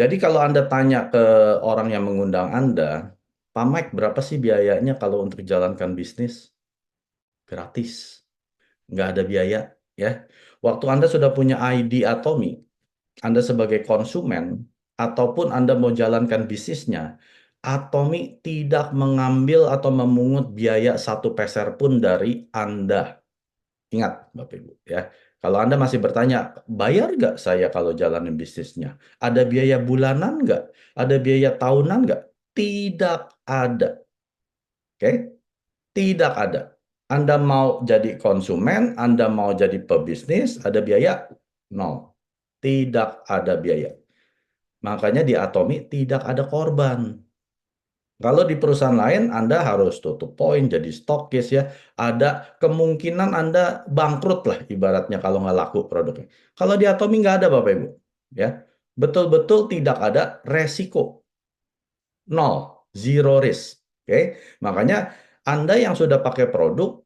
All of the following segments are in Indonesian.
Jadi kalau Anda tanya ke orang yang mengundang Anda, Pak Mike, berapa sih biayanya kalau untuk jalankan bisnis? Gratis, nggak ada biaya, ya. Waktu Anda sudah punya ID Atomi, Anda sebagai konsumen, ataupun Anda mau jalankan bisnisnya, Atomi tidak mengambil atau memungut biaya satu peser pun dari Anda. Ingat, Bapak Ibu, ya. Kalau Anda masih bertanya, bayar nggak saya kalau jalanin bisnisnya? Ada biaya bulanan nggak? Ada biaya tahunan nggak? Tidak ada. Oke? Tidak ada. Anda mau jadi konsumen, Anda mau jadi pebisnis, ada biaya? Nol. Tidak ada biaya. Makanya di Atomi tidak ada korban. Kalau di perusahaan lain, Anda harus tutup poin, jadi stokis ya. Ada kemungkinan Anda bangkrut lah ibaratnya kalau nggak laku produknya. Kalau di Atomi nggak ada Bapak Ibu. Ya, betul-betul tidak ada resiko. Nol. Zero risk. Oke, makanya Anda yang sudah pakai produk,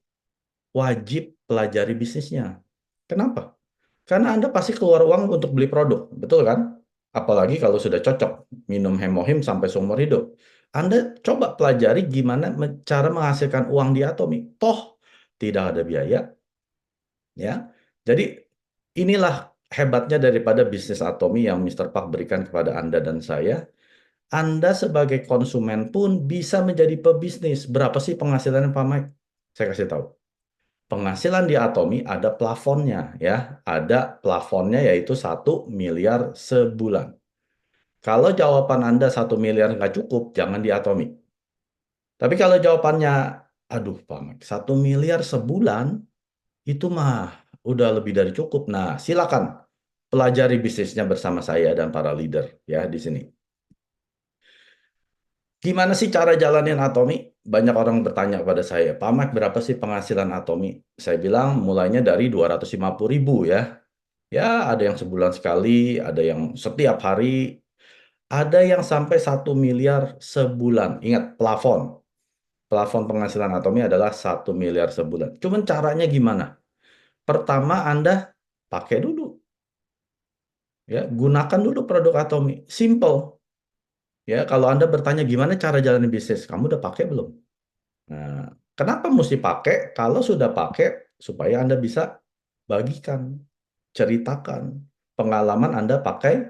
wajib pelajari bisnisnya. Kenapa? Karena Anda pasti keluar uang untuk beli produk, betul kan? Apalagi kalau sudah cocok, minum hemohim sampai seumur hidup. Anda coba pelajari gimana cara menghasilkan uang di Atomi. Toh, tidak ada biaya, ya. Jadi, inilah hebatnya daripada bisnis Atomi yang Mr. Park berikan kepada Anda dan saya. Anda sebagai konsumen pun bisa menjadi pebisnis. Berapa sih penghasilannya, Pak Mike? Saya kasih tahu. Penghasilan di Atomi ada plafonnya ya, ada plafonnya yaitu 1 miliar sebulan. Kalau jawaban Anda 1 miliar nggak cukup, jangan di Atomi. Tapi kalau jawabannya, aduh Pak Mak, 1 miliar sebulan itu mah udah lebih dari cukup. Nah, silakan pelajari bisnisnya bersama saya dan para leader ya di sini. Gimana sih cara jalanin Atomi? Banyak orang bertanya kepada saya, Pak Mak, berapa sih penghasilan Atomi? Saya bilang mulainya dari 250.000 ya. Ya, ada yang sebulan sekali, ada yang setiap hari, ada yang sampai 1 miliar sebulan. Ingat, plafon. Plafon penghasilan Atomi adalah 1 miliar sebulan. Cuman caranya gimana? Pertama, Anda pakai dulu. Ya, gunakan dulu produk Atomi. Simple. Ya, kalau Anda bertanya gimana cara jalanin bisnis, kamu udah pakai belum? Nah, kenapa mesti pakai? Kalau sudah pakai, supaya Anda bisa bagikan, ceritakan pengalaman Anda pakai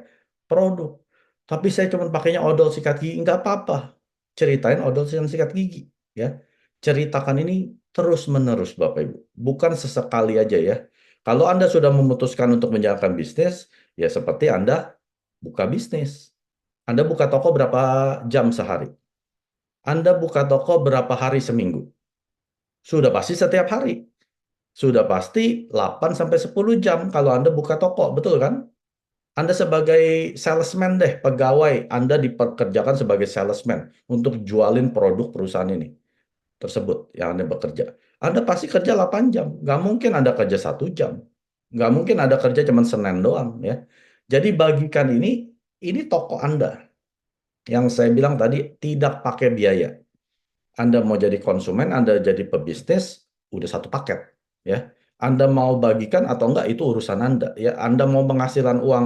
produk. Tapi saya cuma pakainya odol sikat gigi, nggak apa-apa. Ceritain odol yang sikat gigi, ya. Ceritakan ini terus-menerus, Bapak Ibu. Bukan sesekali aja ya. Kalau Anda sudah memutuskan untuk menjalankan bisnis, ya seperti Anda buka bisnis. Anda buka toko berapa jam sehari? Anda buka toko berapa hari seminggu? Sudah pasti setiap hari. Sudah pasti 8 sampai 10 jam kalau Anda buka toko, betul kan? Anda sebagai salesman deh, pegawai, Anda dipekerjakan sebagai salesman untuk jualin produk perusahaan ini tersebut yang Anda bekerja. Anda pasti kerja 8 jam. Nggak mungkin Anda kerja 1 jam. Nggak mungkin Anda kerja cuma Senin doang ya. Jadi bagikan ini toko Anda. Yang saya bilang tadi tidak pakai biaya. Anda mau jadi konsumen, Anda jadi pebisnis, udah satu paket ya. Anda mau bagikan atau enggak itu urusan Anda ya. Anda mau penghasilan uang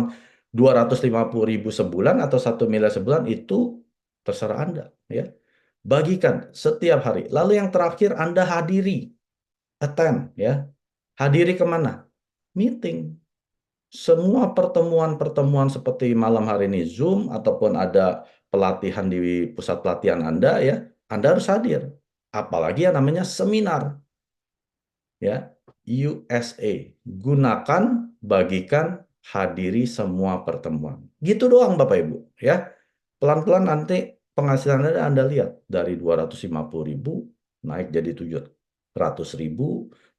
250.000 sebulan atau 1 miliar sebulan itu terserah Anda ya. Bagikan setiap hari. Lalu yang terakhir Anda hadiri, attend ya. Hadiri kemana? Meeting. Semua pertemuan-pertemuan seperti malam hari ini Zoom ataupun ada pelatihan di pusat pelatihan Anda ya, Anda harus hadir. Apalagi yang namanya seminar ya, USA. Gunakan, bagikan, hadiri semua pertemuan. Gitu doang Bapak Ibu ya. Pelan-pelan nanti penghasilan Anda lihat dari 250.000 naik jadi 700.000,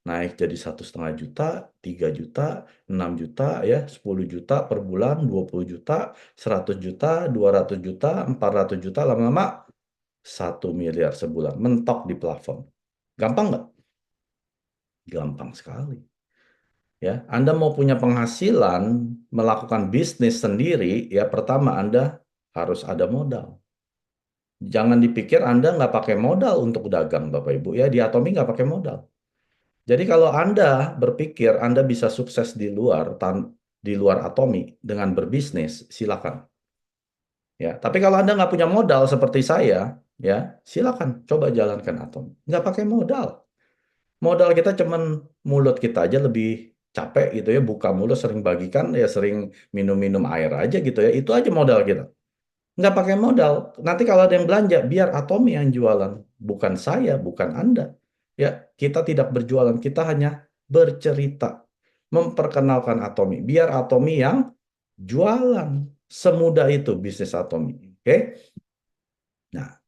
naik jadi 1,5 juta, 3 juta, 6 juta, ya, 10 juta per bulan, 20 juta, 100 juta, 200 juta, 400 juta, lama-lama 1 miliar sebulan. Mentok di plafon. Gampang nggak? Gampang sekali. Ya, Anda mau punya penghasilan, melakukan bisnis sendiri, ya pertama Anda harus ada modal. Jangan dipikir Anda nggak pakai modal untuk dagang, Bapak Ibu. Ya, di Atomi nggak pakai modal. Jadi kalau Anda berpikir Anda bisa sukses di luar Atomi dengan berbisnis, silakan. Ya, tapi kalau Anda nggak punya modal seperti saya, ya silakan coba jalankan Atom. Nggak pakai modal. Modal kita cuman mulut kita aja lebih capek gitu ya, buka mulut sering bagikan ya, sering minum-minum air aja gitu ya. Itu aja modal kita. Nggak pakai modal. Nanti kalau ada yang belanja, biar Atomi yang jualan, bukan saya, bukan Anda. Ya, kita tidak berjualan, kita hanya bercerita, memperkenalkan Atomi. Biar Atomi yang jualan. Semudah itu bisnis Atomi. Oke? Nah,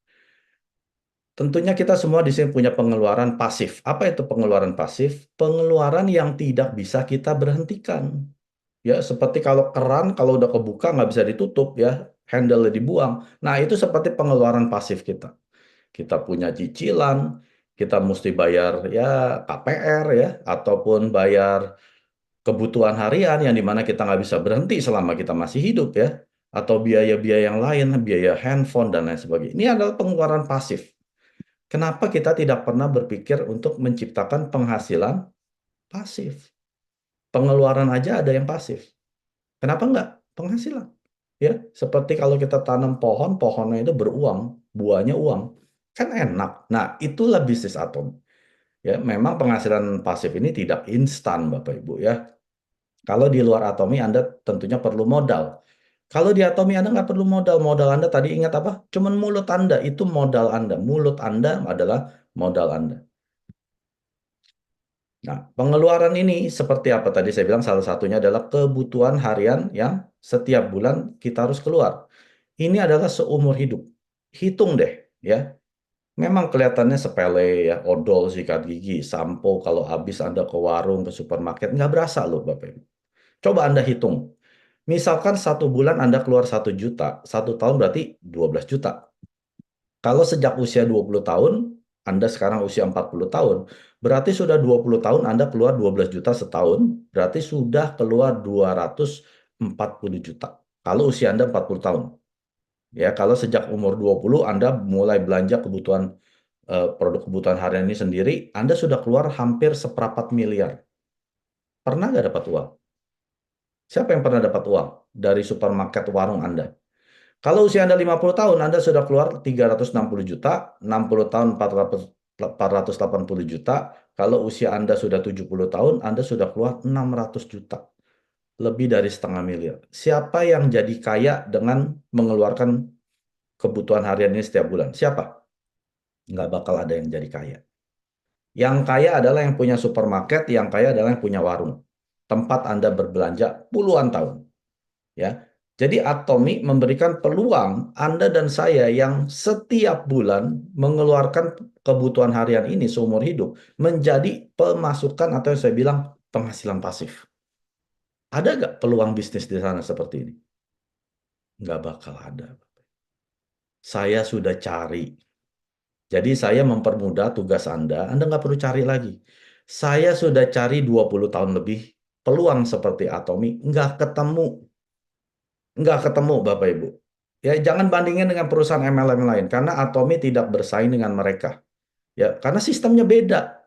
tentunya kita semua di sini punya pengeluaran pasif. Apa itu pengeluaran pasif? Pengeluaran yang tidak bisa kita berhentikan. Ya, seperti kalau keran, kalau udah kebuka nggak bisa ditutup ya, handle dibuang. Nah, itu seperti pengeluaran pasif kita. Kita punya cicilan, kita mesti bayar ya KPR ya, ataupun bayar kebutuhan harian yang dimana kita nggak bisa berhenti selama kita masih hidup ya, atau biaya-biaya yang lain, biaya handphone dan lain sebagainya. Ini adalah pengeluaran pasif. Kenapa kita tidak pernah berpikir untuk menciptakan penghasilan pasif? Pengeluaran aja ada yang pasif. Kenapa nggak penghasilan? Ya, seperti kalau kita tanam pohon, pohonnya itu beruang, buahnya uang. Kan enak. Nah, itulah bisnis Atom. Ya, memang penghasilan pasif ini tidak instan, Bapak Ibu ya. Kalau di luar Atomi Anda tentunya perlu modal. Kalau di Atomi Anda nggak perlu modal. Modal Anda tadi ingat apa? Cuman mulut Anda, itu modal Anda. Mulut Anda adalah modal Anda. Nah, pengeluaran ini seperti apa tadi saya bilang salah satunya adalah kebutuhan harian yang setiap bulan kita harus keluar. Ini adalah seumur hidup. Hitung deh, ya. Memang kelihatannya sepele ya, odol, sikat gigi, sampo, kalau habis Anda ke warung, ke supermarket, nggak berasa loh Bapak Ibu. Coba Anda hitung. Misalkan satu bulan Anda keluar 1 juta, 1 tahun berarti 12 juta. Kalau sejak usia 20 tahun, Anda sekarang usia 40 tahun, berarti sudah 20 tahun Anda keluar 12 juta setahun, berarti sudah keluar 240 juta. Kalau usia Anda 40 tahun. Ya, kalau sejak umur 20 Anda mulai belanja kebutuhan produk kebutuhan harian ini sendiri, Anda sudah keluar hampir seperempat miliar. Pernah nggak dapat uang? Siapa yang pernah dapat uang dari supermarket warung Anda? Kalau usia Anda 50 tahun, Anda sudah keluar 360 juta, 60 tahun 480 juta. Kalau usia Anda sudah 70 tahun, Anda sudah keluar 600 juta. Lebih dari setengah miliar. Siapa yang jadi kaya dengan mengeluarkan kebutuhan harian ini setiap bulan? Siapa? Nggak bakal ada yang jadi kaya. Yang kaya adalah yang punya supermarket, yang kaya adalah yang punya warung. Tempat Anda berbelanja puluhan tahun. Ya. Jadi Atomi memberikan peluang Anda dan saya yang setiap bulan mengeluarkan kebutuhan harian ini seumur hidup menjadi pemasukan atau yang saya bilang penghasilan pasif. Ada nggak peluang bisnis di sana seperti ini? Nggak bakal ada. Saya sudah cari. Jadi saya mempermudah tugas Anda nggak perlu cari lagi. Saya sudah cari 20 tahun lebih peluang seperti Atomi, nggak ketemu. Nggak ketemu, Bapak Ibu. Ya, jangan bandingin dengan perusahaan MLM lain, karena Atomi tidak bersaing dengan mereka. Ya, karena sistemnya beda.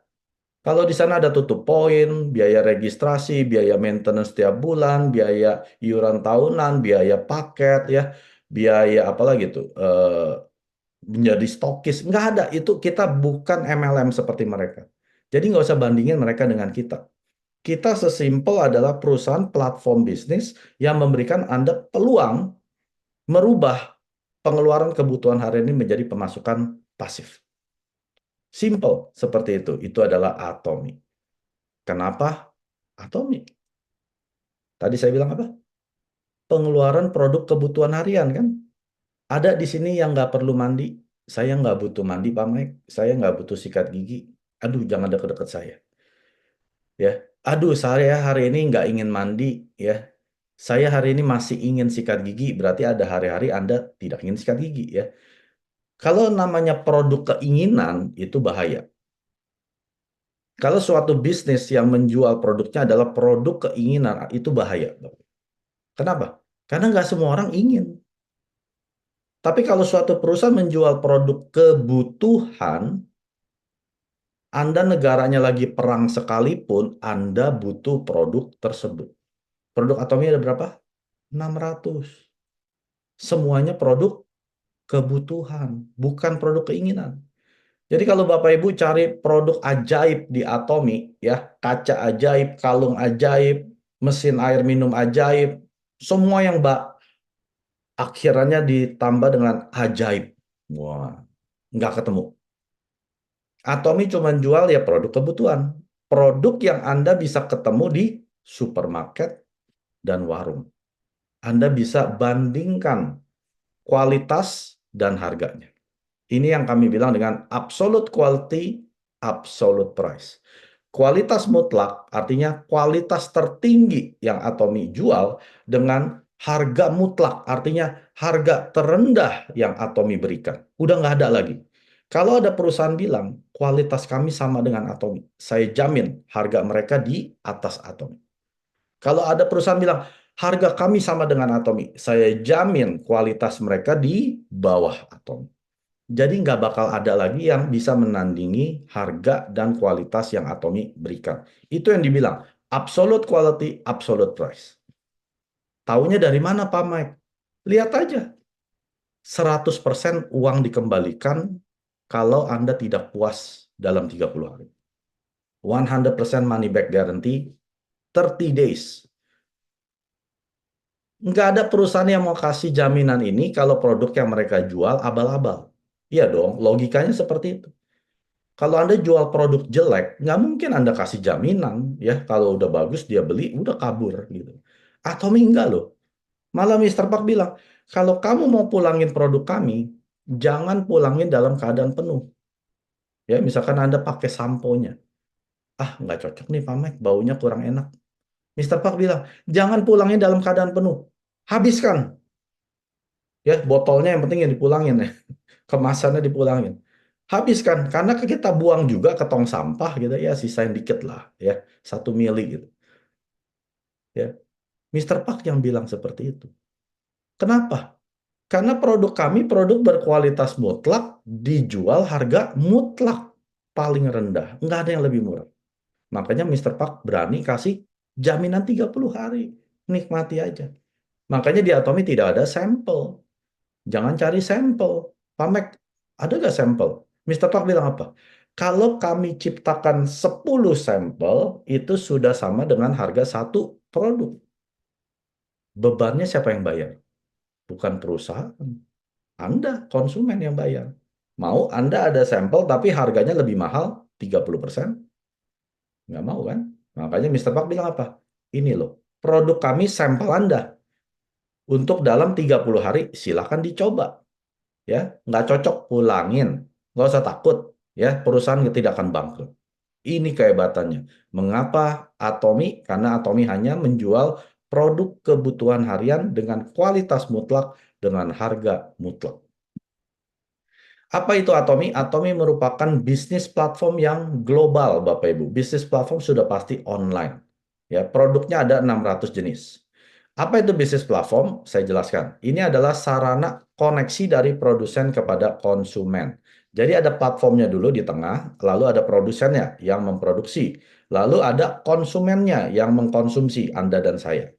Kalau di sana ada tutup poin, biaya registrasi, biaya maintenance setiap bulan, biaya iuran tahunan, biaya paket, ya, biaya apa lagi tuh, menjadi stokis. Nggak ada, itu kita bukan MLM seperti mereka. Jadi nggak usah bandingin mereka dengan kita. Kita sesimpel adalah perusahaan platform bisnis yang memberikan Anda peluang merubah pengeluaran kebutuhan harian ini menjadi pemasukan pasif. Simple seperti itu. Itu adalah Atomi. Kenapa Atomi? Tadi saya bilang apa? Pengeluaran produk kebutuhan harian kan? Ada di sini yang nggak perlu mandi. Saya nggak butuh mandi, Pak Mike. Saya nggak butuh sikat gigi. Aduh, jangan deket-deket saya. Ya, aduh, saya hari ini nggak ingin mandi. Ya, saya hari ini masih ingin sikat gigi. Berarti ada hari-hari Anda tidak ingin sikat gigi. Ya, kalau namanya produk keinginan itu bahaya. Kalau suatu bisnis yang menjual produknya adalah produk keinginan, itu bahaya. Kenapa? Karena nggak semua orang ingin. Tapi kalau suatu perusahaan menjual produk kebutuhan, Anda negaranya lagi perang sekalipun, Anda butuh produk tersebut. Produk Atomi ada berapa? 600. Semuanya produk kebutuhan, bukan produk keinginan. Jadi kalau Bapak Ibu cari produk ajaib di Atomi, ya, kaca ajaib, kalung ajaib, mesin air minum ajaib, semua yang akhirannya ditambah dengan ajaib. Wah, nggak ketemu. Atomi cuma jual ya produk kebutuhan. Produk yang Anda bisa ketemu di supermarket dan warung. Anda bisa bandingkan kualitas dan harganya. Ini yang kami bilang dengan absolute quality, absolute price. Kualitas mutlak artinya kualitas tertinggi yang Atomi jual dengan harga mutlak artinya harga terendah yang Atomi berikan. Udah nggak ada lagi. Kalau ada perusahaan bilang kualitas kami sama dengan Atomi, saya jamin harga mereka di atas Atomi. Kalau ada perusahaan bilang harga kami sama dengan Atomi, saya jamin kualitas mereka di bawah Atomi. Jadi nggak bakal ada lagi yang bisa menandingi harga dan kualitas yang Atomi berikan. Itu yang dibilang absolute quality, absolute price. Taunya dari mana Pak Mike? Lihat aja. 100% uang dikembalikan kalau Anda tidak puas dalam 30 hari. 100% money back guarantee, 30 days. Nggak ada perusahaan yang mau kasih jaminan ini kalau produk yang mereka jual abal-abal. Iya dong, logikanya seperti itu. Kalau Anda jual produk jelek, nggak mungkin Anda kasih jaminan, ya. Kalau udah bagus, dia beli, udah kabur, gitu. Atomi enggak loh. Malah Mister Park bilang, kalau kamu mau pulangin produk kami, jangan pulangin dalam keadaan penuh. Ya, misalkan Anda pakai samponya. Ah, nggak cocok nih, Pak Mike, baunya kurang enak. Mister Park bilang, jangan pulangin dalam keadaan penuh. Habiskan. Ya, botolnya yang penting yang dipulangin, ya. Kemasannya dipulangin. Habiskan, karena kita buang juga ke tong sampah gitu ya, sisain dikit lah ya, 1 mili gitu ya. Mister Park yang bilang seperti itu. Kenapa? Karena produk kami produk berkualitas mutlak, dijual harga mutlak paling rendah, nggak ada yang lebih murah. Makanya Mister Park berani kasih jaminan 30 hari, nikmati aja. Makanya di Atomi tidak ada sampel. Jangan cari sampel. Pamek, ada nggak sampel? Mister Park bilang apa? Kalau kami ciptakan 10 sampel, itu sudah sama dengan harga satu produk. Bebannya siapa yang bayar? Bukan perusahaan. Anda, konsumen yang bayar. Mau Anda ada sampel tapi harganya lebih mahal 30%? Nggak mau kan? Makanya Mister Park bilang apa? Ini loh, produk kami sampel Anda. Untuk dalam 30 hari silahkan dicoba. Ya, nggak cocok pulangin, nggak usah takut, ya, perusahaan tidak akan bangkrut. Ini kehebatannya. Mengapa Atomi? Karena Atomi hanya menjual produk kebutuhan harian dengan kualitas mutlak dengan harga mutlak. Apa itu Atomi? Atomi merupakan bisnis platform yang global, Bapak Ibu. Bisnis platform sudah pasti online. Ya, produknya ada 600 jenis. Apa itu bisnis platform? Saya jelaskan. Ini adalah sarana koneksi dari produsen kepada konsumen. Jadi ada platformnya dulu di tengah, lalu ada produsennya yang memproduksi, lalu ada konsumennya yang mengkonsumsi, Anda dan saya.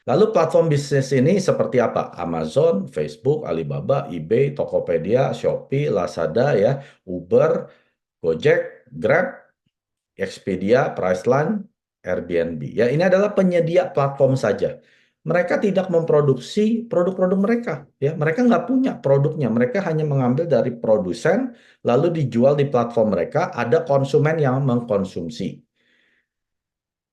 Lalu platform bisnis ini seperti apa? Amazon, Facebook, Alibaba, eBay, Tokopedia, Shopee, Lazada, ya, Uber, Gojek, Grab, Expedia, Priceline, Airbnb. Ya, ini adalah penyedia platform saja. Mereka tidak memproduksi produk-produk mereka. Ya, mereka nggak punya produknya. Mereka hanya mengambil dari produsen, lalu dijual di platform mereka. Ada konsumen yang mengkonsumsi.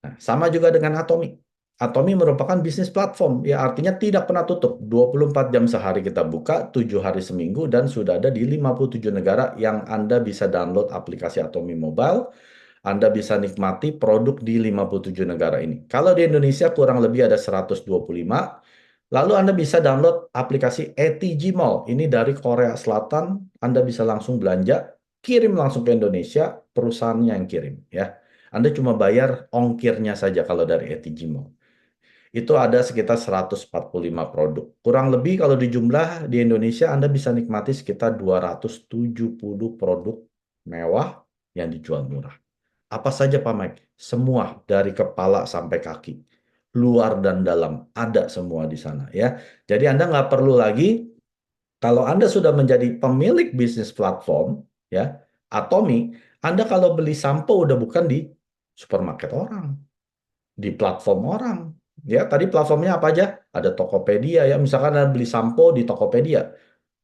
Nah, sama juga dengan Atomi. Atomi merupakan bisnis platform, ya artinya tidak pernah tutup. 24 jam sehari kita buka, 7 hari seminggu, dan sudah ada di 57 negara yang Anda bisa download aplikasi Atomi Mobile. Anda bisa nikmati produk di 57 negara ini. Kalau di Indonesia kurang lebih ada 125. Lalu Anda bisa download aplikasi ATG Mall. Ini dari Korea Selatan. Anda bisa langsung belanja, kirim langsung ke Indonesia, perusahaannya yang kirim, ya. Anda cuma bayar ongkirnya saja kalau dari ATG Mall. Itu ada sekitar 145 produk. Kurang lebih kalau dijumlah di Indonesia Anda bisa nikmati sekitar 270 produk mewah yang dijual murah. Apa saja Pak Mike? Semua dari kepala sampai kaki. luar dan dalam, ada semua di sana ya. Jadi Anda nggak perlu lagi, kalau Anda sudah menjadi pemilik bisnis platform ya, Atomi, Anda kalau beli sampo udah bukan di supermarket orang, di platform orang. Ya, tadi platformnya apa aja? Ada Tokopedia ya. Misalkan Anda beli sampo di Tokopedia,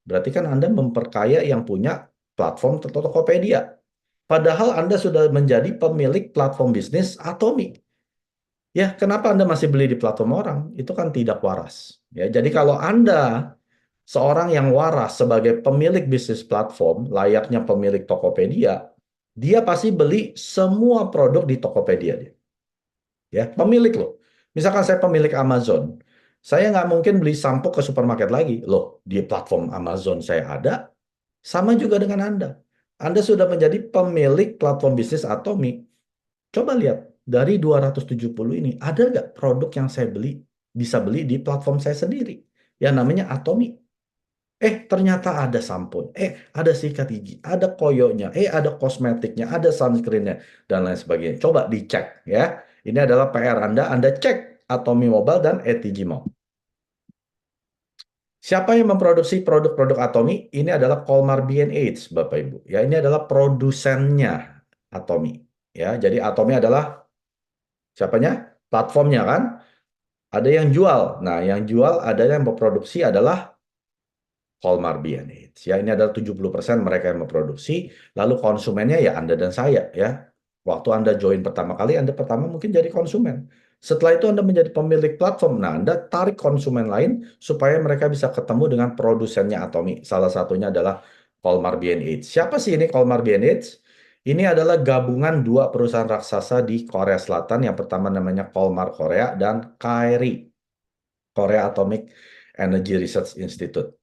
berarti kan Anda memperkaya yang punya platform Tokopedia. Padahal Anda sudah menjadi pemilik platform bisnis Atomi. Ya, kenapa Anda masih beli di platform orang? Itu kan tidak waras. Ya, jadi kalau Anda seorang yang waras sebagai pemilik bisnis platform, layaknya pemilik Tokopedia, dia pasti beli semua produk di Tokopedia dia. Ya, pemilik loh. Misalkan saya pemilik Amazon, saya nggak mungkin beli sampo ke supermarket lagi. Loh, di platform Amazon saya ada, sama juga dengan Anda. Anda sudah menjadi pemilik platform bisnis Atomi. Coba lihat, dari 270 ini, ada nggak produk yang saya beli, bisa beli di platform saya sendiri? Yang namanya Atomi. Ternyata ada sampo, ada sikat gigi, ada koyonya, ada kosmetiknya, ada sunscreennya, dan lain sebagainya. Coba dicek ya. Ini adalah PR Anda cek Atomi Mobile dan ETG Mall. Siapa yang memproduksi produk-produk Atomi? Ini adalah Colmar B&H, Bapak Ibu. Ya, ini adalah produsennya Atomi. Ya, jadi Atomi adalah siapanya? Platformnya kan? Ada yang jual. Nah, yang jual ada yang memproduksi adalah Hallmark B&H. Ya, ini adalah 70% mereka yang memproduksi, lalu konsumennya ya Anda dan saya ya. Waktu Anda join pertama kali, Anda pertama mungkin jadi konsumen. Setelah itu Anda menjadi pemilik platform. Nah, Anda tarik konsumen lain supaya mereka bisa ketemu dengan produsennya Atomi. Salah satunya adalah Hallmark B&H. Siapa sih ini Hallmark B&H? Ini adalah gabungan dua perusahaan raksasa di Korea Selatan. Yang pertama namanya Hallmark Korea dan KRI, Korea Atomic Energy Research Institute.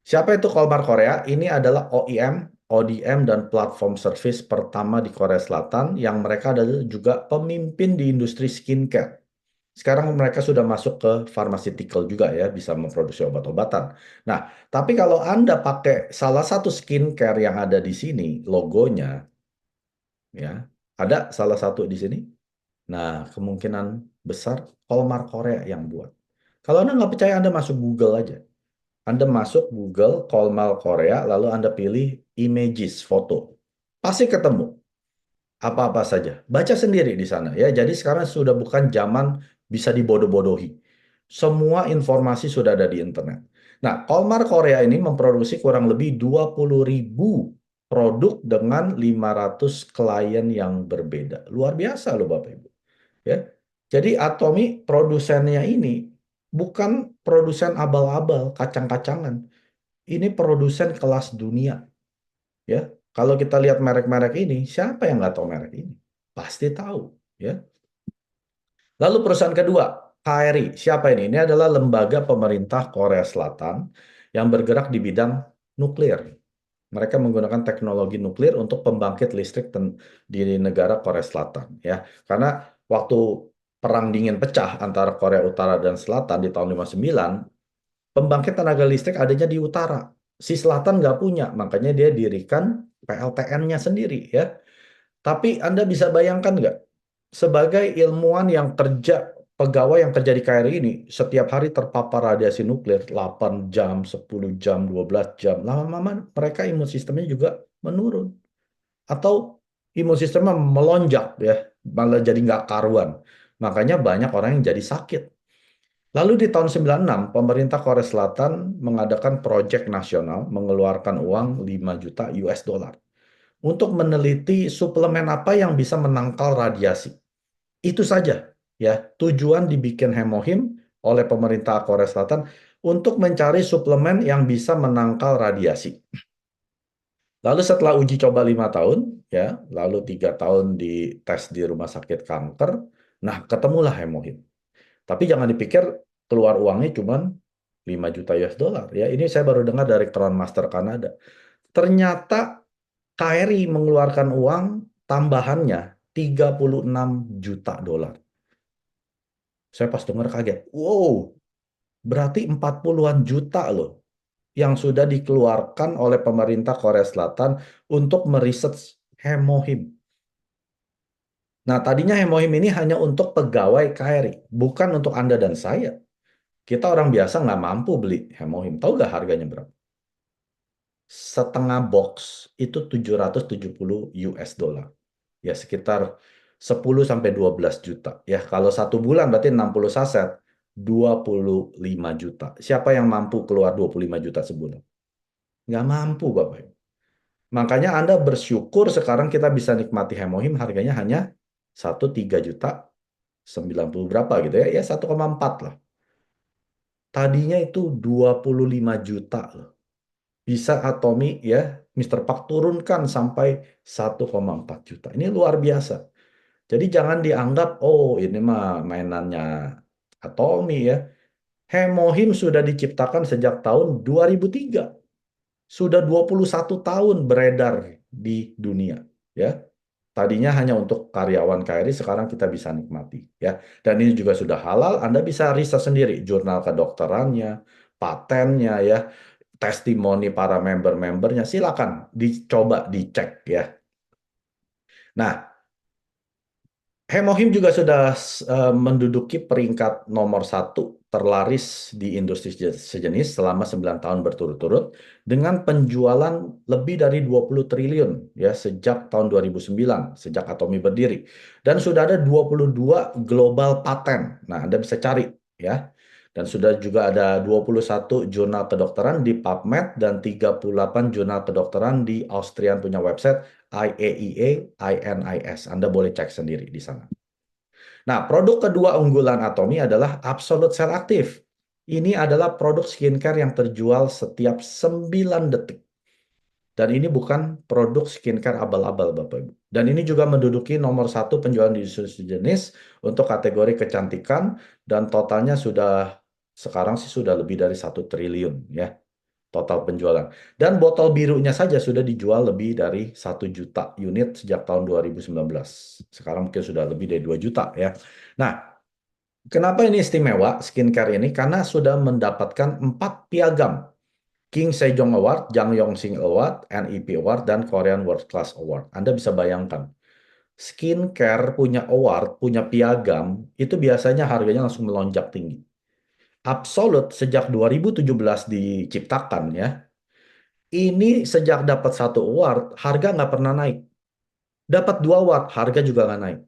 Siapa itu Kolmar Korea? Ini adalah OEM, ODM, dan platform service pertama di Korea Selatan yang mereka adalah juga pemimpin di industri skincare. Sekarang mereka sudah masuk ke pharmaceutical juga ya, bisa memproduksi obat-obatan. Nah, tapi kalau Anda pakai salah satu skincare yang ada di sini, logonya, ya, ada salah satu di sini. Nah, kemungkinan besar Kolmar Korea yang buat. Kalau Anda nggak percaya, Anda masuk Google aja. Anda masuk Google Kolmar Korea, lalu Anda pilih images, foto. Pasti ketemu apa-apa saja. Baca sendiri di sana ya. Jadi sekarang sudah bukan zaman bisa dibodoh-bodohi. Semua informasi sudah ada di internet. Nah, Kolmar Korea ini memproduksi kurang lebih 20.000 produk dengan 500 klien yang berbeda. Luar biasa loh Bapak Ibu. Ya. Jadi Atomi produsennya ini bukan produsen abal-abal, kacang-kacangan. Ini produsen kelas dunia, ya. Kalau kita lihat merek-merek ini, siapa yang nggak tahu merek ini? Pasti tahu, ya. Lalu perusahaan kedua, KRI. Siapa ini? Ini adalah lembaga pemerintah Korea Selatan yang bergerak di bidang nuklir. Mereka menggunakan teknologi nuklir untuk pembangkit listrik di negara Korea Selatan, ya. Karena waktu Perang Dingin pecah antara Korea Utara dan Selatan di tahun 59, pembangkit tenaga listrik adanya di utara. Si selatan nggak punya, makanya dia dirikan PLTN-nya sendiri ya. Tapi Anda bisa bayangkan nggak, sebagai ilmuwan yang kerja, pegawai yang kerja di KRI ini, setiap hari terpapar radiasi nuklir 8 jam, 10 jam, 12 jam. Lama-lama mereka imun sistemnya juga menurun. Atau imun sistemnya melonjak ya, malah jadi nggak karuan. Makanya banyak orang yang jadi sakit. Lalu di tahun 96, pemerintah Korea Selatan mengadakan proyek nasional mengeluarkan uang 5 juta US dollar untuk meneliti suplemen apa yang bisa menangkal radiasi. Itu saja ya, tujuan dibikin Hemohim oleh pemerintah Korea Selatan untuk mencari suplemen yang bisa menangkal radiasi. Lalu setelah uji coba 5 tahun, ya, lalu 3 tahun dites di rumah sakit kanker, nah ketemulah Hemohim. Tapi jangan dipikir keluar uangnya cuma 5 juta US dollar. Ya, ini saya baru dengar dari Crown Master Kanada. Ternyata KRI mengeluarkan uang tambahannya 36 juta dolar. Saya pas dengar kaget. Wow, berarti 40-an juta loh yang sudah dikeluarkan oleh pemerintah Korea Selatan untuk meriset Hemohim. Nah, tadinya Hemohim ini hanya untuk pegawai KRI, bukan untuk Anda dan saya. Kita orang biasa nggak mampu beli Hemohim. Tahu nggak harganya berapa? Setengah box itu 770 US dollar. Ya, sekitar 10 sampai 12 juta. Ya, kalau 1 bulan berarti 60 saset, 25 juta. Siapa yang mampu keluar 25 juta sebulan? Nggak mampu, Bapak Ibu. Makanya Anda bersyukur sekarang kita bisa nikmati Hemohim harganya hanya 1,3 juta 90 berapa gitu ya. Ya 1,4 lah. Tadinya itu 25 juta loh. Bisa Atomi ya, Mister Park turunkan sampai 1,4 juta. Ini luar biasa. Jadi jangan dianggap, oh ini mah mainannya Atomi ya. Hemohim sudah diciptakan sejak tahun 2003. Sudah 21 tahun beredar di dunia. Ya, tadinya hanya untuk karyawan KRI, sekarang kita bisa nikmati. Ya, dan ini juga sudah halal. Anda bisa riset sendiri, jurnal kedokterannya, patennya ya, testimoni para member-membernya. Silakan dicoba dicek ya. Nah, Hemohim juga sudah menduduki peringkat nomor 1 terlaris di industri sejenis selama 9 tahun berturut-turut dengan penjualan lebih dari 20 triliun ya sejak tahun 2009, sejak Atomi berdiri. Dan sudah ada 22 global paten. Nah, Anda bisa cari ya. Dan sudah juga ada 21 jurnal kedokteran di PubMed dan 38 jurnal kedokteran di Austrian punya website IAEA, INIS. Anda boleh cek sendiri di sana. Nah, produk kedua unggulan Atomi adalah Absolute Cell Active. Ini adalah produk skincare yang terjual setiap 9 detik. Dan ini bukan produk skincare abal-abal, Bapak Ibu. Dan ini juga menduduki nomor 1 penjualan di industri jenis untuk kategori kecantikan dan totalnya sudah sekarang sih sudah lebih dari 1 triliun ya total penjualan. Dan botol birunya saja sudah dijual lebih dari 1 juta unit sejak tahun 2019. Sekarang mungkin sudah lebih dari 2 juta ya. Nah, kenapa ini istimewa skincare ini? Karena sudah mendapatkan 4 piagam. King Sejong Award, Jang Yongxing Award, NEP Award, dan Korean World Class Award. Anda bisa bayangkan, skincare punya award, punya piagam, itu biasanya harganya langsung melonjak tinggi. Absolute sejak 2017 diciptakan ya, ini sejak dapat 1 award, harga nggak pernah naik. Dapat 2 award, harga juga nggak naik.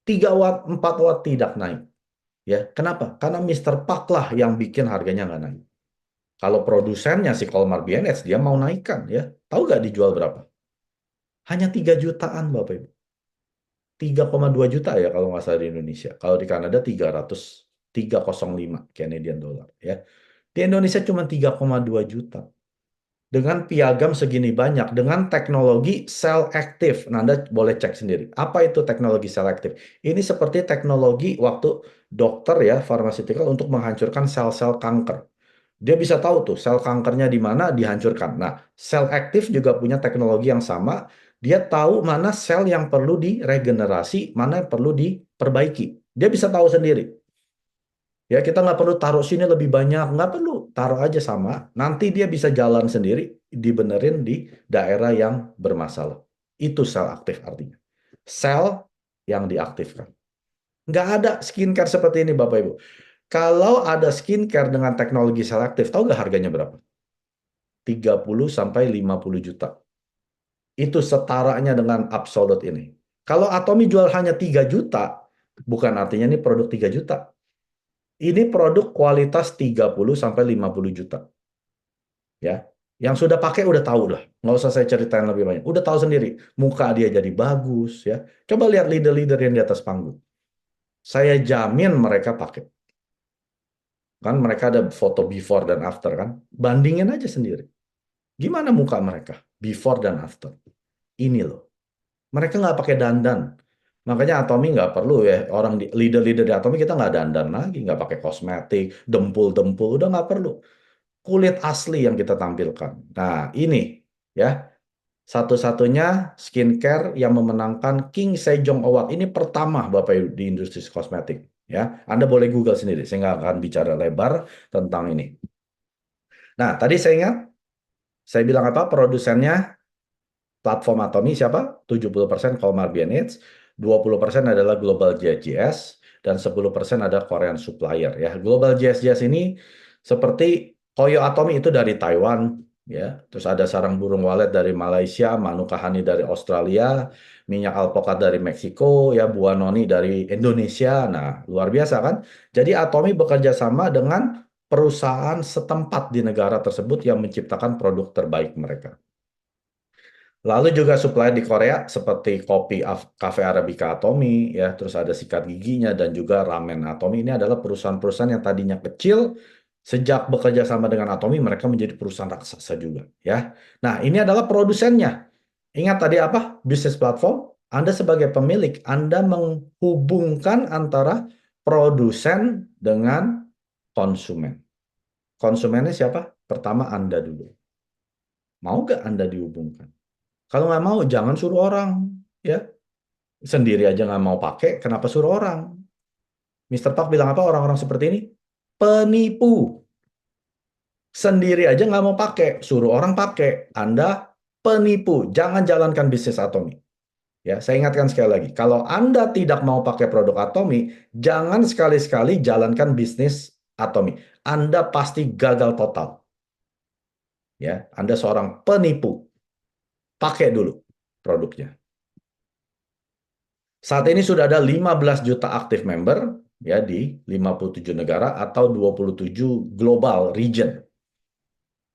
3 award, 4 award tidak naik. Ya, kenapa? Karena Mister Park lah yang bikin harganya nggak naik. Kalau produsennya si Colmar BNS, dia mau naikkan ya. Tahu nggak dijual berapa? Hanya 3 jutaan, Bapak Ibu. 3,2 juta ya kalau nggak salah di Indonesia. Kalau di Kanada 305 Canadian dollar ya. Di Indonesia cuma 3,2 juta. Dengan piagam segini banyak, dengan teknologi sel aktif. Nah, Anda boleh cek sendiri. Apa itu teknologi sel aktif? Ini seperti teknologi waktu dokter ya, farmaseutical untuk menghancurkan sel-sel kanker. Dia bisa tahu tuh sel kankernya di mana dihancurkan. Nah, sel aktif juga punya teknologi yang sama. Dia tahu mana sel yang perlu diregenerasi, mana yang perlu diperbaiki. Dia bisa tahu sendiri. Ya, kita nggak perlu taruh sini lebih banyak, nggak perlu. Taruh aja sama, nanti dia bisa jalan sendiri, dibenerin di daerah yang bermasalah. Itu sel aktif artinya. Sel yang diaktifkan. Nggak ada skincare seperti ini, Bapak Ibu. Kalau ada skincare dengan teknologi sel aktif, tahu nggak harganya berapa? 30 sampai 50 juta. Itu setaranya dengan Absolute ini. Kalau Atomi jual hanya 3 juta, bukan artinya ini produk 3 juta. Ini produk kualitas 30 sampai 50 juta. Ya. Yang sudah pakai udah tahu lah. Nggak usah saya ceritain lebih banyak. Udah tahu sendiri. Muka dia jadi bagus ya. Coba lihat leader-leader yang di atas panggung. Saya jamin mereka pakai. Kan mereka ada foto before dan after kan. Bandingin aja sendiri. Gimana muka mereka? Before dan after. Ini loh. Mereka nggak pakai dandan. Makanya Atomi nggak perlu ya. Orang leader-leader di Atomi kita nggak dandan lagi. Nggak pakai kosmetik, dempul-dempul. Udah nggak perlu. Kulit asli yang kita tampilkan. Nah, ini ya satu-satunya skincare yang memenangkan King Sejong Award. Ini pertama Bapak Ibu di industri kosmetik. Ya, Anda boleh Google sendiri. Saya nggak akan bicara lebar tentang ini. Nah, tadi saya ingat, saya bilang apa? Produsennya platform Atomi siapa? 70% Colmar BNH. 20% adalah global JSJS, dan 10% ada Korean supplier ya. Global JSJS ini seperti Koyo Atomi itu dari Taiwan ya. Terus ada sarang burung walet dari Malaysia, Manuka Honey dari Australia, minyak alpukat dari Meksiko, ya buah noni dari Indonesia. Nah, luar biasa kan? Jadi Atomi bekerja sama dengan perusahaan setempat di negara tersebut yang menciptakan produk terbaik mereka. Lalu juga supplier di Korea seperti kopi Cafe Arabica Atomi, ya, terus ada sikat giginya dan juga ramen Atomi. Ini adalah perusahaan-perusahaan yang tadinya kecil, sejak bekerja sama dengan Atomi mereka menjadi perusahaan raksasa juga, ya. Nah, ini adalah produsennya. Ingat tadi apa? Bisnis platform. Anda sebagai pemilik, Anda menghubungkan antara produsen dengan konsumen. Konsumennya siapa? Pertama Anda dulu. Mau nggak Anda dihubungkan? Kalau nggak mau, jangan suruh orang. Ya, sendiri aja nggak mau pakai, kenapa suruh orang? Mister Park bilang apa orang-orang seperti ini? Penipu. Sendiri aja nggak mau pakai, suruh orang pakai. Anda penipu. Jangan jalankan bisnis Atomi. Ya, saya ingatkan sekali lagi, kalau Anda tidak mau pakai produk Atomi, jangan sekali-sekali jalankan bisnis Atomi. Anda pasti gagal total. Ya, Anda seorang penipu. Pakai dulu produknya. Saat ini sudah ada 15 juta aktif member ya di 57 negara atau 27 global region.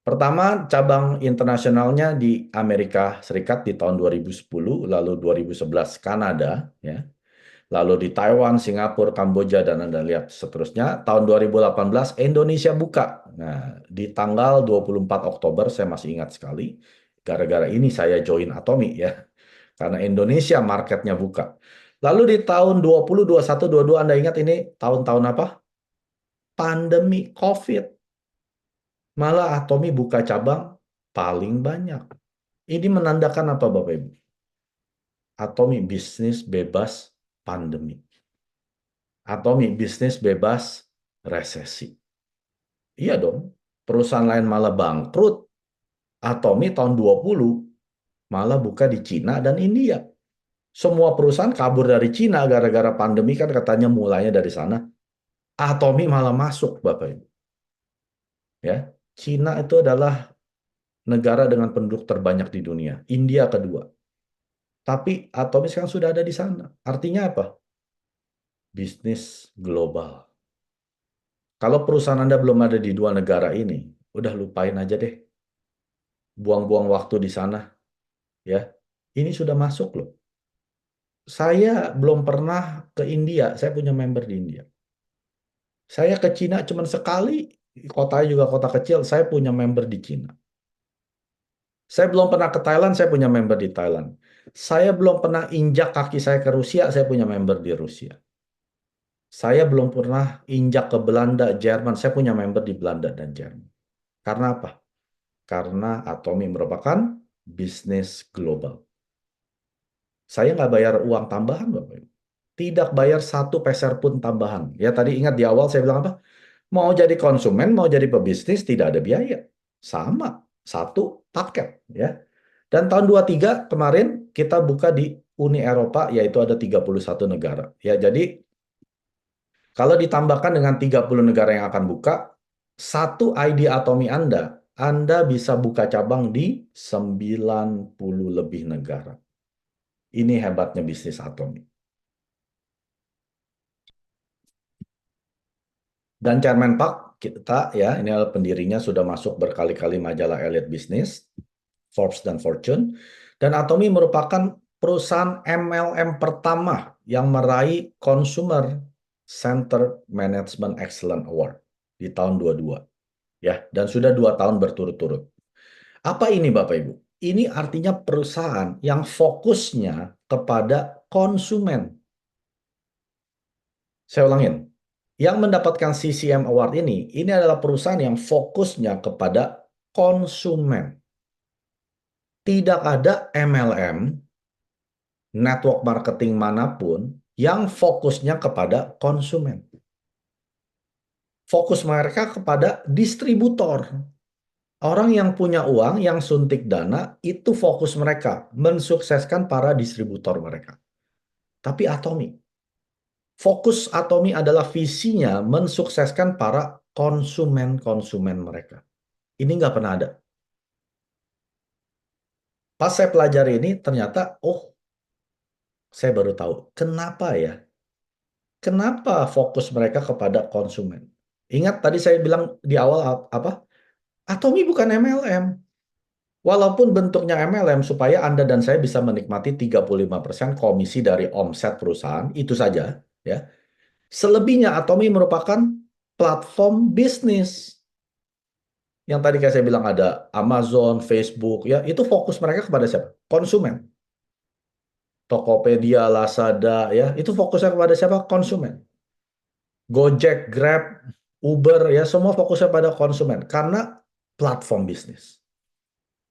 Pertama, cabang internasionalnya di Amerika Serikat di tahun 2010, lalu 2011 Kanada, ya. Lalu di Taiwan, Singapura, Kamboja, dan Anda lihat seterusnya. Tahun 2018 Indonesia buka. Nah, di tanggal 24 Oktober saya masih ingat sekali. Gara-gara ini saya join Atomi ya. Karena Indonesia marketnya buka. Lalu di tahun 20, 21, 22 Anda ingat ini tahun-tahun apa? Pandemi COVID. Malah Atomi buka cabang paling banyak. Ini menandakan apa Bapak Ibu? Atomi bisnis bebas pandemi. Atomi bisnis bebas resesi. Iya dong, perusahaan lain malah bangkrut. Atomi tahun 20 malah buka di Cina dan India. Semua perusahaan kabur dari Cina gara-gara pandemi kan katanya mulainya dari sana. Atomi malah masuk, Bapak Ibu. Ya, Cina itu adalah negara dengan penduduk terbanyak di dunia. India kedua. Tapi Atomi sekarang sudah ada di sana. Artinya apa? Bisnis global. Kalau perusahaan Anda belum ada di dua negara ini, udah lupain aja deh. Buang-buang waktu di sana. Ya, ini sudah masuk loh. Saya belum pernah ke India. Saya punya member di India. Saya ke Cina cuma sekali. Kotanya juga kota kecil. Saya punya member di Cina. Saya belum pernah ke Thailand, saya punya member di Thailand. Saya belum pernah injak kaki saya ke Rusia, saya punya member di Rusia. Saya belum pernah injak ke Belanda, Jerman, saya punya member di Belanda dan Jerman. Karena apa? Karena Atomi merupakan bisnis global. Saya nggak bayar uang tambahan, Bapak Ibu. Tidak bayar satu peser pun tambahan. Ya tadi ingat di awal saya bilang apa? Mau jadi konsumen, mau jadi pebisnis, tidak ada biaya. Sama, satu paket. Ya. Dan tahun 23 kemarin kita buka di Uni Eropa, yaitu ada 31 negara. Ya, jadi kalau ditambahkan dengan 30 negara yang akan buka, satu ID Atomi Anda bisa buka cabang di 90 lebih negara. Ini hebatnya bisnis Atomi. Dan Chairman Park kita ya, ini adalah pendirinya sudah masuk berkali-kali majalah Elite Business, Forbes dan Fortune. Dan Atomi merupakan perusahaan MLM pertama yang meraih Consumer Center Management Excellence Award di tahun 22. Ya, dan sudah 2 tahun berturut-turut. Apa ini Bapak Ibu? Ini artinya perusahaan yang fokusnya kepada konsumen. Saya ulangin. Yang mendapatkan CCM Award ini adalah perusahaan yang fokusnya kepada konsumen. Tidak ada MLM, network marketing manapun, yang fokusnya kepada konsumen. Fokus mereka kepada distributor. Orang yang punya uang, yang suntik dana, itu fokus mereka. Mensukseskan para distributor mereka. tapi Atomi. Fokus Atomi adalah visinya mensukseskan para konsumen-konsumen mereka. Ini nggak pernah ada. Pas saya pelajari ini, ternyata, oh, saya baru tahu. Kenapa ya? Kenapa fokus mereka kepada konsumen? Ingat tadi saya bilang di awal apa? Atomi bukan MLM. Walaupun bentuknya MLM supaya Anda dan saya bisa menikmati 35% komisi dari omset perusahaan, itu saja, ya. Selebihnya Atomi merupakan platform bisnis. Yang tadi kayak saya bilang ada Amazon, Facebook, ya, itu fokus mereka kepada siapa? Konsumen. Tokopedia, Lazada, ya, itu fokusnya kepada siapa? Konsumen. Gojek, Grab, Uber, ya, semua fokusnya pada konsumen karena platform bisnis.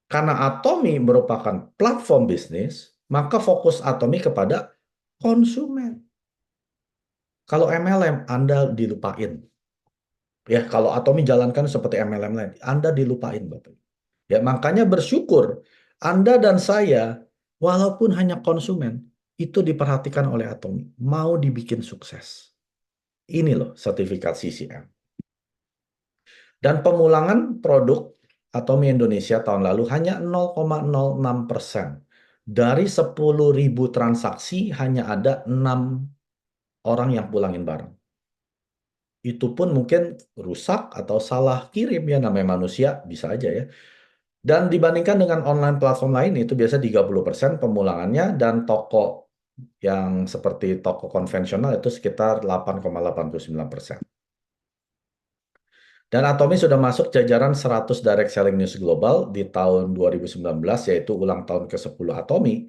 Karena Atomi merupakan platform bisnis, maka fokus Atomi kepada konsumen. Kalau MLM, Anda dilupain. Ya, kalau Atomi jalankan seperti MLM lain, Anda dilupain, Bapak. Ya, makanya bersyukur Anda dan saya, walaupun hanya konsumen, itu diperhatikan oleh Atomi, mau dibikin sukses. Ini loh sertifikat CCM. Dan pemulangan produk Atomi Indonesia tahun lalu hanya 0,06%. Dari 10.000 transaksi hanya ada 6 orang yang pulangin barang. Itu pun mungkin rusak atau salah kirim, ya namanya manusia, bisa aja ya. Dan dibandingkan dengan online platform lain itu biasa 30% pemulangannya, dan toko yang seperti toko konvensional itu sekitar 8,89%. Dan Atomi sudah masuk jajaran 100 Direct Selling News Global di tahun 2019, yaitu ulang tahun ke-10 Atomi.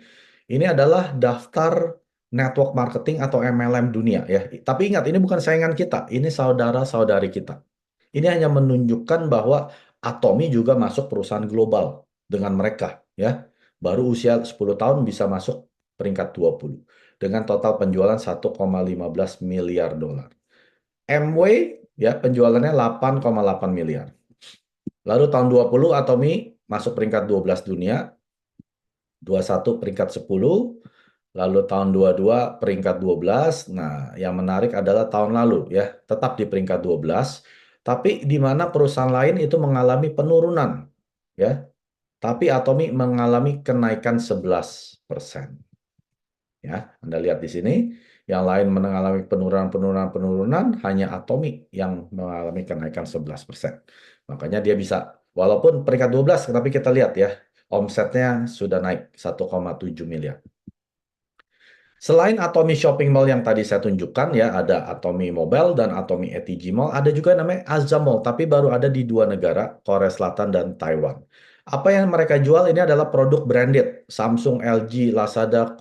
Ini adalah daftar network marketing atau MLM dunia, ya. Tapi ingat, ini bukan saingan kita, ini saudara-saudari kita. Ini hanya menunjukkan bahwa Atomi juga masuk perusahaan global dengan mereka, ya. Baru usia 10 tahun bisa masuk peringkat 20 dengan total penjualan 1,15 miliar dolar. Amway, ya, penjualannya 8,8 miliar. Lalu tahun 20 Atomi masuk peringkat 12 dunia, 21 peringkat 10, lalu tahun 22 peringkat 12. Nah, yang menarik adalah tahun lalu, ya, tetap di peringkat 12, tapi di mana perusahaan lain itu mengalami penurunan, ya. Tapi Atomi mengalami kenaikan 11%. Ya, Anda lihat di sini, yang lain mengalami penurunan, hanya Atomi yang mengalami kenaikan 11%. Makanya dia bisa, walaupun peringkat 12, tapi kita lihat ya, omsetnya sudah naik 1,7 miliar. Selain Atomi Shopping Mall yang tadi saya tunjukkan, ya, ada Atomi Mobile dan Atomi ETG Mall, ada juga namanya Azza Mall, tapi baru ada di 2 negara, Korea Selatan dan Taiwan. Apa yang mereka jual ini adalah produk branded, Samsung, LG, Lazada,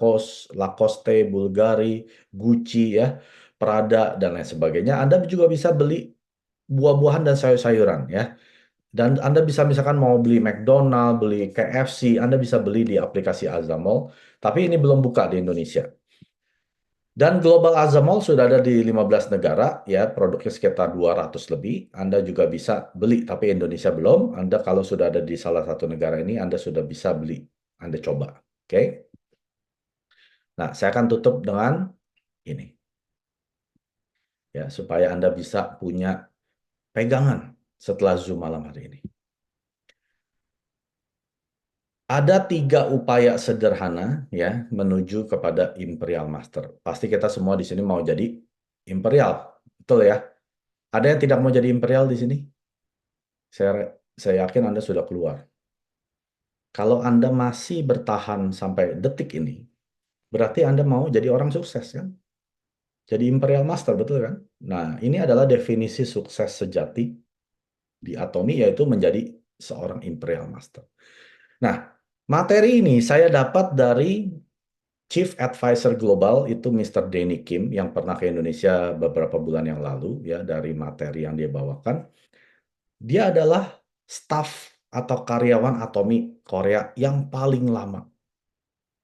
Lacoste, Bulgari, Gucci, ya, Prada, dan lain sebagainya. Anda juga bisa beli buah-buahan dan sayur-sayuran, ya. Dan Anda bisa misalkan mau beli McDonald, beli KFC, Anda bisa beli di aplikasi Azza Mall, tapi ini belum buka di Indonesia. Dan Global Azza Mall sudah ada di 15 negara, ya, produknya sekitar 200 lebih. Anda juga bisa beli, tapi Indonesia belum. Anda kalau sudah ada di salah satu negara ini, Anda sudah bisa beli. Anda coba, oke? Nah, saya akan tutup dengan ini, ya, supaya Anda bisa punya pegangan setelah Zoom malam hari ini. Ada 3 upaya sederhana, ya, menuju kepada Imperial Master. Pasti kita semua di sini mau jadi Imperial, betul ya? Ada yang tidak mau jadi Imperial di sini? Saya yakin Anda sudah keluar. Kalau Anda masih bertahan sampai detik ini, berarti Anda mau jadi orang sukses, kan? Jadi Imperial Master, betul kan? Nah, ini adalah definisi sukses sejati di Atomi, yaitu menjadi seorang Imperial Master. Nah, materi ini saya dapat dari Chief Advisor Global, itu Mr. Denny Kim, yang pernah ke Indonesia beberapa bulan yang lalu, ya, dari materi yang dia bawakan. Dia adalah staf atau karyawan Atomi Korea yang paling lama.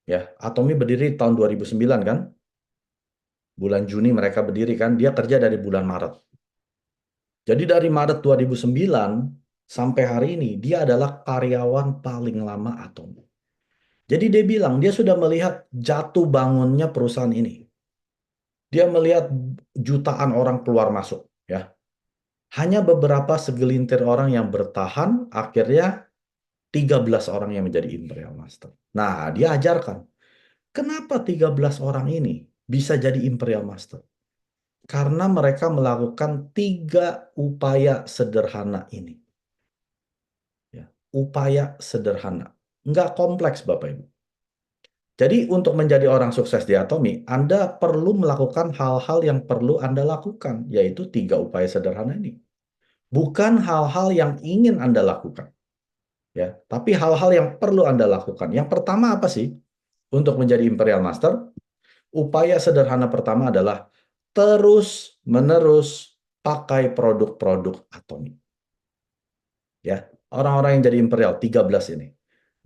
Ya, Atomi berdiri tahun 2009 kan? Bulan Juni mereka berdiri kan? Dia kerja dari bulan Maret. Jadi dari Maret 2009 sampai hari ini dia adalah karyawan paling lama Atomi. Jadi dia bilang dia sudah melihat jatuh bangunnya perusahaan ini. Dia melihat jutaan orang keluar masuk, ya. Hanya beberapa segelintir orang yang bertahan, akhirnya 13 orang yang menjadi Imperial Master. Nah, dia ajarkan, kenapa 13 orang ini bisa jadi Imperial Master? Karena mereka melakukan 3 upaya sederhana ini. Ya, upaya sederhana. Nggak kompleks, Bapak Ibu. Jadi untuk menjadi orang sukses di Atomi, Anda perlu melakukan hal-hal yang perlu Anda lakukan, yaitu 3 upaya sederhana ini. Bukan hal-hal yang ingin Anda lakukan, ya, tapi hal-hal yang perlu Anda lakukan. Yang pertama apa sih? Untuk menjadi Imperial Master, upaya sederhana pertama adalah terus-menerus pakai produk-produk Atomi. Ya, orang-orang yang jadi Imperial 13 ini,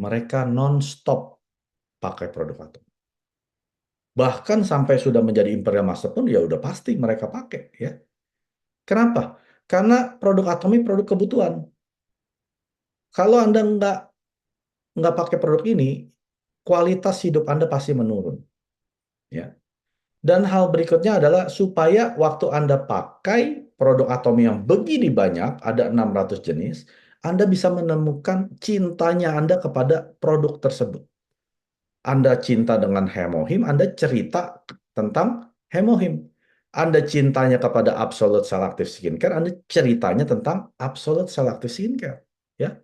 mereka non-stop pakai produk Atomi. Bahkan sampai sudah menjadi Imperial Master pun ya udah pasti mereka pakai, ya. Kenapa? Karena produk Atomi produk kebutuhan. Kalau Anda nggak pakai produk ini, kualitas hidup Anda pasti menurun, ya. Dan hal berikutnya adalah supaya waktu Anda pakai produk Atomi yang begini banyak, ada 600 jenis, Anda bisa menemukan cintanya Anda kepada produk tersebut. Anda cinta dengan Hemohim, Anda cerita tentang Hemohim. Anda cintanya kepada Absolute Selective Skincare, Anda ceritanya tentang Absolute Selective Skincare, ya.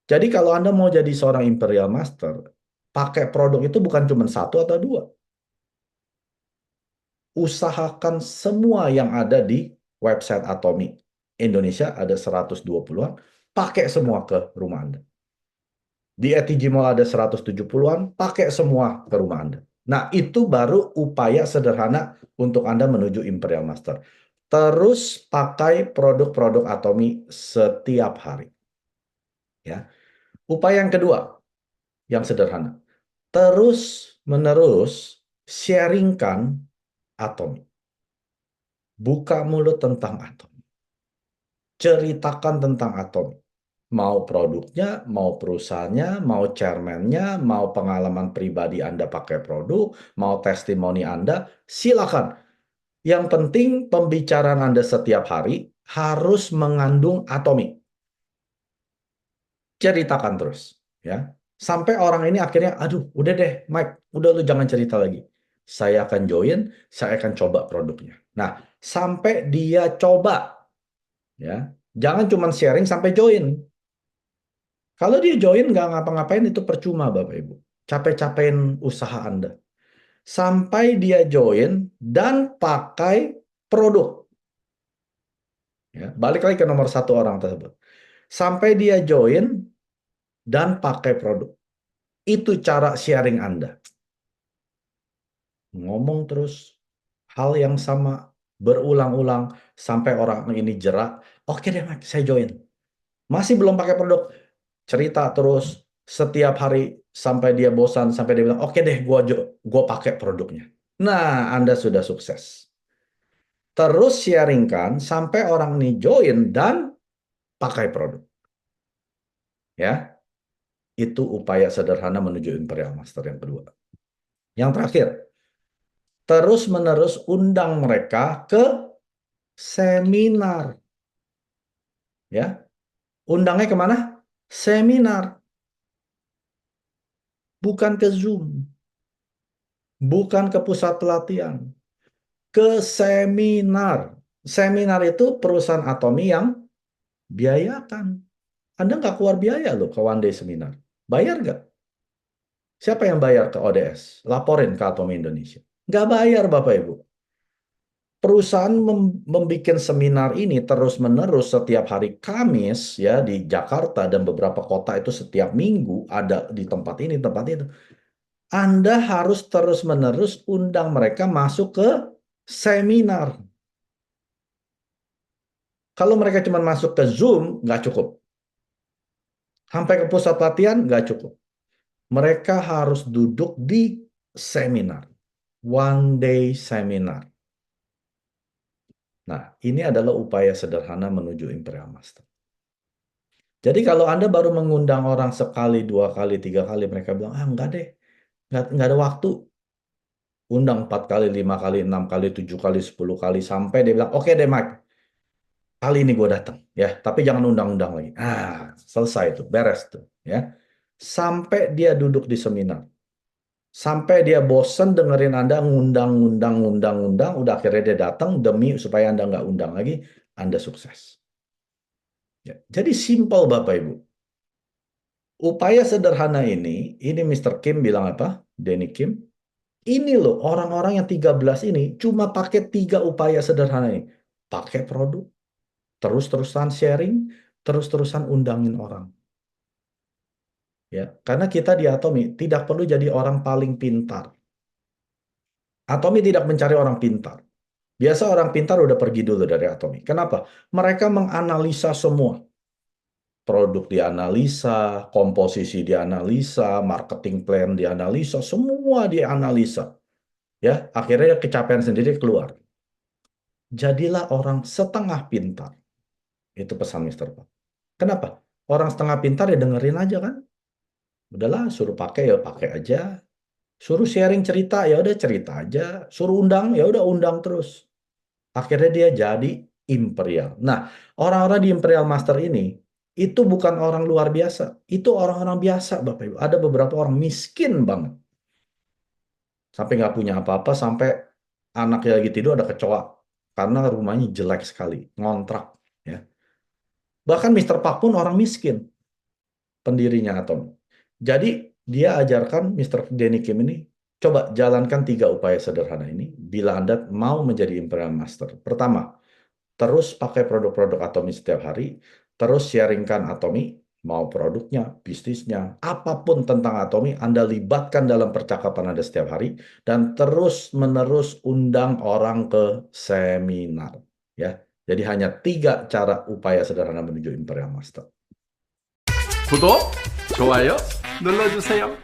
Jadi kalau Anda mau jadi seorang Imperial Master, pakai produk itu bukan cuma 1 atau 2. Usahakan semua yang ada di website Atomi Indonesia, ada 120-an, pakai semua ke rumah Anda. Di ETG Mall ada 170-an, pakai semua ke rumah Anda. Nah, itu baru upaya sederhana untuk Anda menuju Imperial Master. Terus pakai produk-produk Atomi setiap hari. Ya. Upaya yang kedua, yang sederhana. Terus menerus sharingkan Atomi. Buka mulut tentang Atomi. Ceritakan tentang Atomi. Mau produknya, mau perusahaannya, mau chairman-nya, mau pengalaman pribadi Anda pakai produk, mau testimoni Anda, silakan. Yang penting pembicaraan Anda setiap hari harus mengandung Atomi. Ceritakan terus, ya. Sampai orang ini akhirnya, aduh, udah deh, Mike, udah lu jangan cerita lagi. Saya akan join, saya akan coba produknya. Nah, sampai dia coba, ya. Jangan cuma sharing sampai join. Kalau dia join nggak ngapa-ngapain itu percuma, Bapak Ibu. Capek-capekin usaha Anda. Sampai dia join dan pakai produk. Ya, balik lagi ke nomor 1 orang tersebut. Sampai dia join dan pakai produk. Itu cara sharing Anda. Ngomong terus hal yang sama berulang-ulang sampai orang ini jerak. Oke deh, Mike, saya join. Masih belum pakai produk, cerita terus setiap hari sampai dia bosan, sampai dia bilang, oke deh, gua pakai produknya. Nah, Anda sudah sukses. Terus sharingkan sampai orang ini join dan pakai produk. Ya, itu upaya sederhana menuju Imperial Master yang kedua. Yang terakhir, terus-menerus undang mereka ke seminar. Ya, undangnya kemana? Seminar, bukan ke Zoom, bukan ke pusat pelatihan, ke seminar. Seminar itu perusahaan Atomi yang biayakan. Anda nggak keluar biaya loh ke one day seminar. Bayar nggak? Siapa yang bayar ke ODS? Laporin ke Atomi Indonesia. Nggak bayar, Bapak Ibu. Perusahaan membuat seminar ini terus-menerus setiap hari Kamis ya di Jakarta dan beberapa kota itu setiap minggu ada di tempat ini, tempat itu. Anda harus terus-menerus undang mereka masuk ke seminar. Kalau mereka cuma masuk ke Zoom, nggak cukup. Sampai ke pusat latihan, nggak cukup. Mereka harus duduk di seminar. One day seminar. Nah, ini adalah upaya sederhana menuju Imperial Master. Jadi kalau Anda baru mengundang orang sekali, 2 kali, 3 kali, mereka bilang, ah enggak deh, nggak ada waktu. undang 4 kali, 5 kali, 6 kali, 7 kali, 10 kali, sampai dia bilang, oke deh Mike, kali ini gue datang, ya, tapi jangan undang-undang lagi. Selesai tuh, beres tuh, ya. Sampai dia duduk di seminar, sampai dia bosen dengerin Anda ngundang, ngundang, ngundang, ngundang, udah akhirnya dia datang demi supaya Anda nggak undang lagi, Anda sukses. Ya. Jadi simpel Bapak Ibu. Upaya sederhana ini Mr. Kim bilang apa? Danny Kim, ini loh orang-orang yang 13 ini cuma pakai 3 upaya sederhana ini. Pakai produk, terus-terusan sharing, terus-terusan undangin orang. Ya, karena kita di Atomi tidak perlu jadi orang paling pintar. Atomi tidak mencari orang pintar. Biasa orang pintar udah pergi dulu dari Atomi. Kenapa? Mereka menganalisa semua. Produk dianalisa, komposisi dianalisa, marketing plan dianalisa, semua dianalisa. Ya, akhirnya kecapean sendiri keluar. Jadilah orang setengah pintar. Itu pesan Mister Pak. Kenapa? Orang setengah pintar ya dengerin aja kan. Udahlah, suruh pakai ya pakai aja. Suruh sharing cerita ya udah cerita aja. Suruh undang ya udah undang terus. Akhirnya dia jadi imperial. Nah, orang-orang di Imperial Master ini itu bukan orang luar biasa. Itu orang-orang biasa, Bapak Ibu. Ada beberapa orang miskin banget. Sampai nggak punya apa-apa, sampai anaknya lagi tidur ada kecoa. Karena rumahnya jelek sekali, ngontrak. Ya. Bahkan Mister Park pun orang miskin, pendirinya Atom. Jadi dia ajarkan Mister Danny Kim ini, coba jalankan 3 upaya sederhana ini bila Anda mau menjadi Imperial Master. Pertama, terus pakai produk-produk Atomi setiap hari, terus sharingkan Atomi, mau produknya, bisnisnya, apapun tentang Atomi, Anda libatkan dalam percakapan Anda setiap hari, dan terus-menerus undang orang ke seminar. Ya, jadi hanya 3 cara upaya sederhana menuju Imperial Master. 구독, 좋아요 눌러주세요.